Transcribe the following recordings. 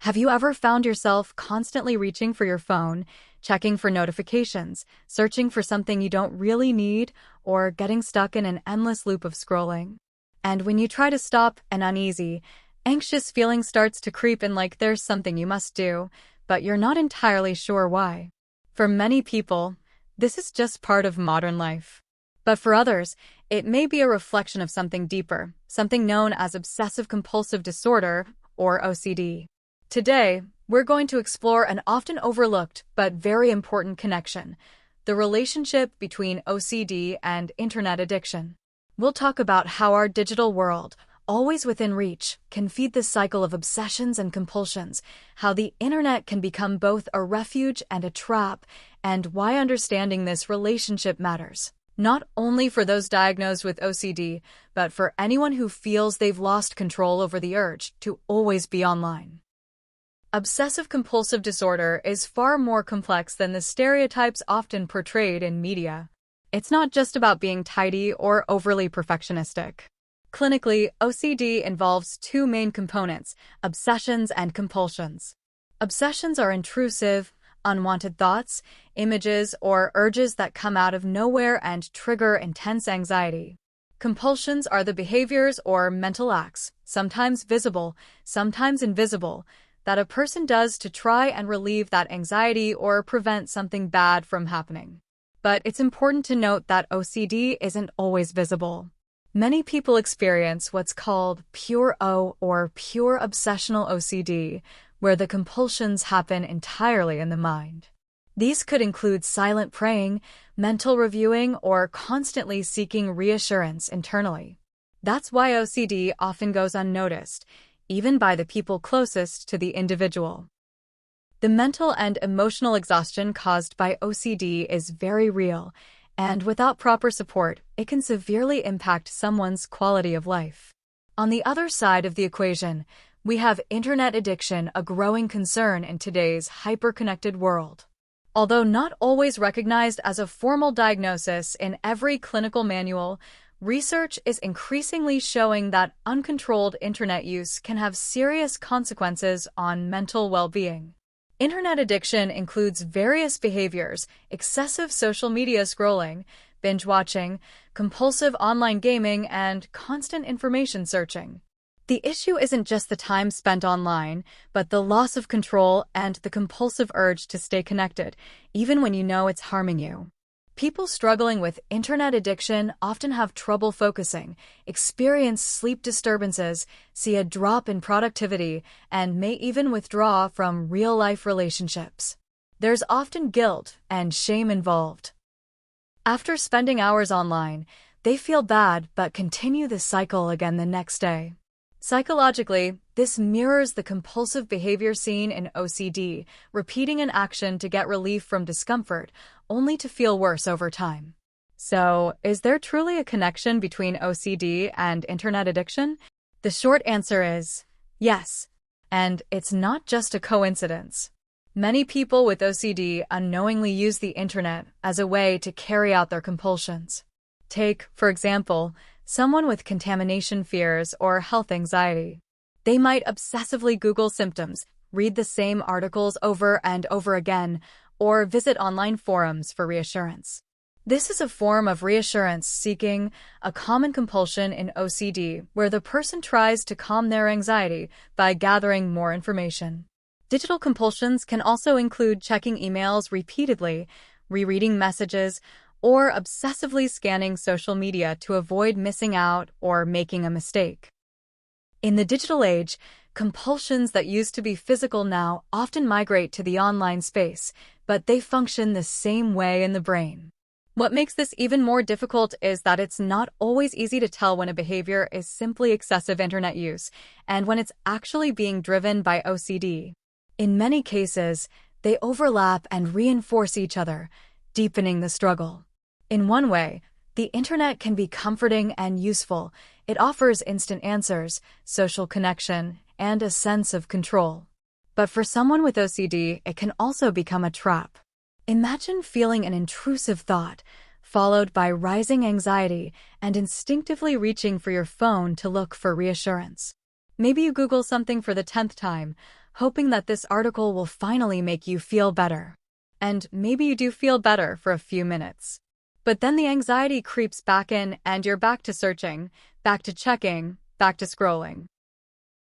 Have you ever found yourself constantly reaching for your phone, checking for notifications, searching for something you don't really need, or getting stuck in an endless loop of scrolling? And when you try to stop, an uneasy, anxious feeling starts to creep in like there's something you must do, but you're not entirely sure why. For many people, this is just part of modern life. But for others, it may be a reflection of something deeper, something known as obsessive-compulsive disorder, or OCD. Today, we're going to explore an often overlooked but very important connection, the relationship between OCD and internet addiction. We'll talk about how our digital world, always within reach, can feed the cycle of obsessions and compulsions, how the internet can become both a refuge and a trap, and why understanding this relationship matters. Not only for those diagnosed with OCD, but for anyone who feels they've lost control over the urge to always be online. Obsessive-compulsive disorder is far more complex than the stereotypes often portrayed in media. It's not just about being tidy or overly perfectionistic. Clinically, OCD involves two main components: obsessions and compulsions. Obsessions are intrusive, unwanted thoughts, images, or urges that come out of nowhere and trigger intense anxiety. Compulsions are the behaviors or mental acts, sometimes visible, sometimes invisible, that a person does to try and relieve that anxiety or prevent something bad from happening. But it's important to note that OCD isn't always visible. Many people experience what's called pure O or pure obsessional OCD, where the compulsions happen entirely in the mind. These could include silent praying, mental reviewing, or constantly seeking reassurance internally. That's why OCD often goes unnoticed, even by the people closest to the individual. The mental and emotional exhaustion caused by OCD is very real, and without proper support, it can severely impact someone's quality of life. On the other side of the equation, we have internet addiction, a growing concern in today's hyper-connected world. Although not always recognized as a formal diagnosis in every clinical manual, research is increasingly showing that uncontrolled internet use can have serious consequences on mental well-being. Internet addiction includes various behaviors: excessive social media scrolling, binge watching, compulsive online gaming, and constant information searching. The issue isn't just the time spent online, but the loss of control and the compulsive urge to stay connected, even when you know it's harming you. People struggling with internet addiction often have trouble focusing, experience sleep disturbances, see a drop in productivity, and may even withdraw from real-life relationships. There's often guilt and shame involved. After spending hours online, they feel bad but continue the cycle again the next day. Psychologically, this mirrors the compulsive behavior seen in OCD, repeating an action to get relief from discomfort, only to feel worse over time. So, is there truly a connection between OCD and internet addiction? The short answer is yes, and it's not just a coincidence. Many people with OCD unknowingly use the internet as a way to carry out their compulsions. Take, for example, someone with contamination fears or health anxiety. They might obsessively Google symptoms, read the same articles over and over again, or visit online forums for reassurance. This is a form of reassurance seeking, a common compulsion in OCD, where the person tries to calm their anxiety by gathering more information. Digital compulsions can also include checking emails repeatedly, rereading messages, or obsessively scanning social media to avoid missing out or making a mistake. In the digital age, compulsions that used to be physical now often migrate to the online space, but they function the same way in the brain. What makes this even more difficult is that it's not always easy to tell when a behavior is simply excessive internet use and when it's actually being driven by OCD. In many cases, they overlap and reinforce each other, deepening the struggle. In one way, the internet can be comforting and useful. It offers instant answers, social connection, and a sense of control. But for someone with OCD, it can also become a trap. Imagine feeling an intrusive thought, followed by rising anxiety, and instinctively reaching for your phone to look for reassurance. Maybe you Google something for the 10th time, hoping that this article will finally make you feel better. And maybe you do feel better for a few minutes. But then the anxiety creeps back in and you're back to searching, back to checking, back to scrolling.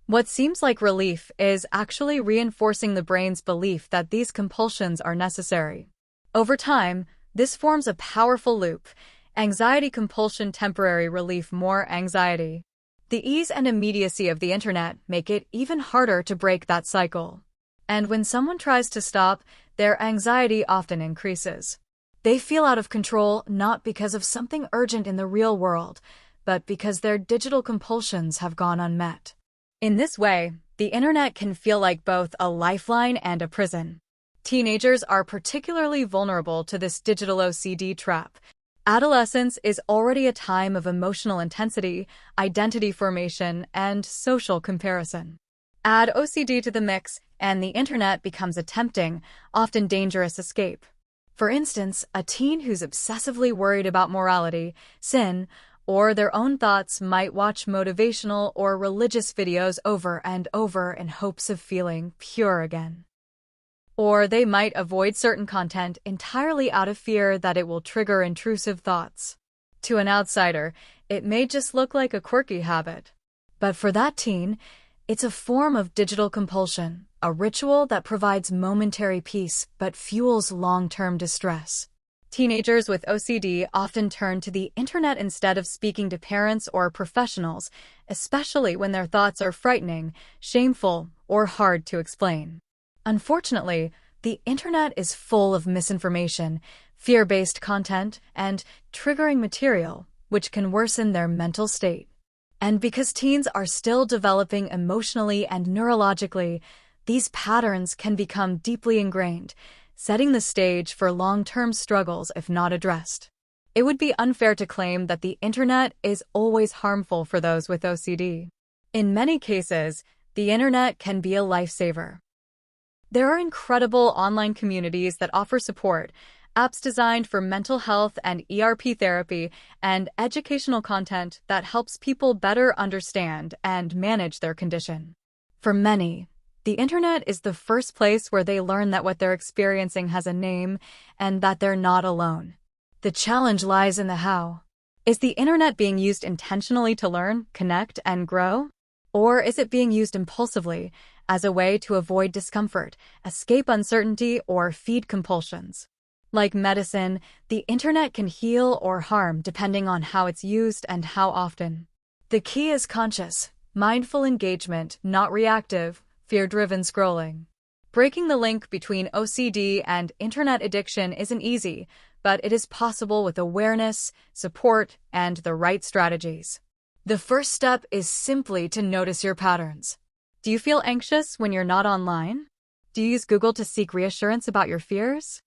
What seems like relief is actually reinforcing the brain's belief that these compulsions are necessary. Over time, this forms a powerful loop. Anxiety compulsion temporary relief more anxiety. The ease and immediacy of the internet make it even harder to break that cycle. And when someone tries to stop, their anxiety often increases. They feel out of control not because of something urgent in the real world, but because their digital compulsions have gone unmet. In this way, the internet can feel like both a lifeline and a prison. Teenagers are particularly vulnerable to this digital OCD trap. Adolescence is already a time of emotional intensity, identity formation, and social comparison. Add OCD to the mix, and the internet becomes a tempting, often dangerous escape. For instance, a teen who's obsessively worried about morality, sin, or their own thoughts might watch motivational or religious videos over and over in hopes of feeling pure again. Or they might avoid certain content entirely out of fear that it will trigger intrusive thoughts. To an outsider, it may just look like a quirky habit. But for that teen, it's a form of digital compulsion, a ritual that provides momentary peace but fuels long-term distress. Teenagers with OCD often turn to the internet instead of speaking to parents or professionals, especially when their thoughts are frightening, shameful, or hard to explain. Unfortunately, the internet is full of misinformation, fear-based content, and triggering material, which can worsen their mental state. And because teens are still developing emotionally and neurologically, these patterns can become deeply ingrained, setting the stage for long-term struggles if not addressed. It would be unfair to claim that the internet is always harmful for those with OCD. In many cases, the internet can be a lifesaver. There are incredible online communities that offer support, apps designed for mental health and ERP therapy, and educational content that helps people better understand and manage their condition. For many, the internet is the first place where they learn that what they're experiencing has a name and that they're not alone. The challenge lies in the how. Is the internet being used intentionally to learn, connect, and grow? Or is it being used impulsively as a way to avoid discomfort, escape uncertainty, or feed compulsions? Like medicine, the internet can heal or harm depending on how it's used and how often. The key is conscious, mindful engagement, not reactive, fear-driven scrolling. Breaking the link between OCD and internet addiction isn't easy, but it is possible with awareness, support, and the right strategies. The first step is simply to notice your patterns. Do you feel anxious when you're not online? Do you use Google to seek reassurance about your fears?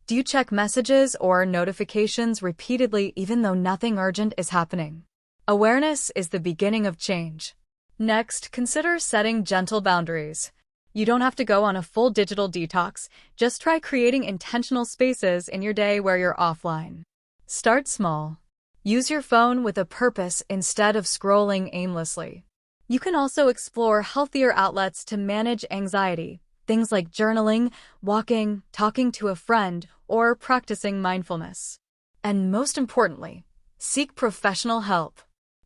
Do you check messages or notifications repeatedly even though nothing urgent is happening? Awareness is the beginning of change. Next, consider setting gentle boundaries. You don't have to go on a full digital detox, just try creating intentional spaces in your day where you're offline. Start small. Use your phone with a purpose instead of scrolling aimlessly. You can also explore healthier outlets to manage anxiety, things like journaling, walking, talking to a friend, or practicing mindfulness. And most importantly, seek professional help.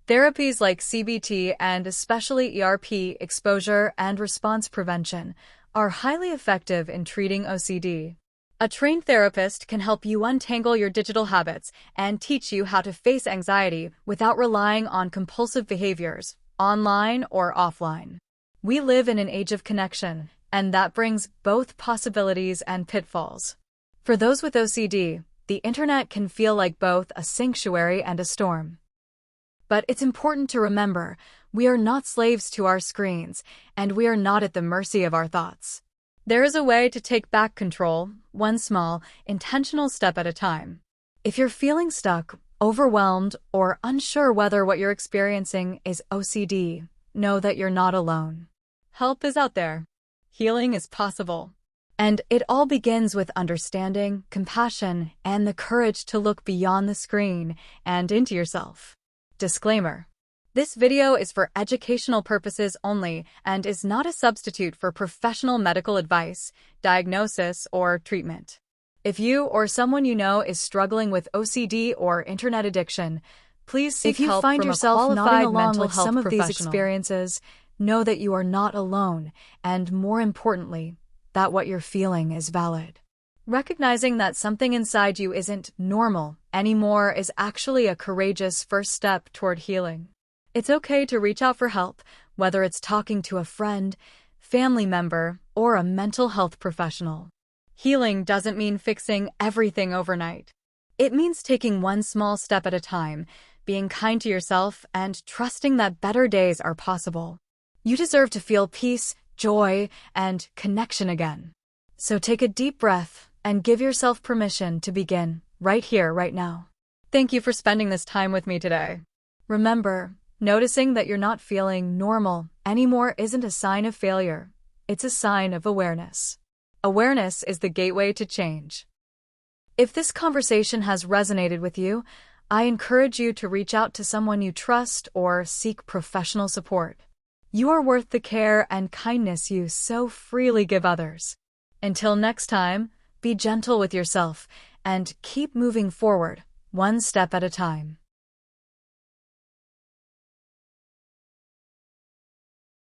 Therapies like CBT and especially ERP, exposure and response prevention, are highly effective in treating OCD. A trained therapist can help you untangle your digital habits and teach you how to face anxiety without relying on compulsive behaviors, online or offline. We live in an age of connection, and that brings both possibilities and pitfalls. For those with OCD, the internet can feel like both a sanctuary and a storm. But it's important to remember, we are not slaves to our screens, and we are not at the mercy of our thoughts. There is a way to take back control, one small, intentional step at a time. If you're feeling stuck, overwhelmed, or unsure whether what you're experiencing is OCD, know that you're not alone. Help is out there. Healing is possible. And it all begins with understanding, compassion, and the courage to look beyond the screen and into yourself. Disclaimer: This video is for educational purposes only and is not a substitute for professional medical advice, diagnosis, or treatment. If you or someone you know is struggling with OCD or internet addiction, please seek help from a qualified mental health professional. If you find yourself nodding along with some of these experiences, know that you are not alone, and more importantly, that what you're feeling is valid. Recognizing that something inside you isn't normal anymore is actually a courageous first step toward healing. It's okay to reach out for help, whether it's talking to a friend, family member, or a mental health professional. Healing doesn't mean fixing everything overnight. It means taking one small step at a time, being kind to yourself, and trusting that better days are possible. You deserve to feel peace, joy, and connection again. So take a deep breath and give yourself permission to begin right here, right now. Thank you for spending this time with me today. Remember, noticing that you're not feeling normal anymore isn't a sign of failure. It's a sign of awareness. Awareness is the gateway to change. If this conversation has resonated with you, I encourage you to reach out to someone you trust or seek professional support. You are worth the care and kindness you so freely give others. Until next time, be gentle with yourself and keep moving forward, one step at a time.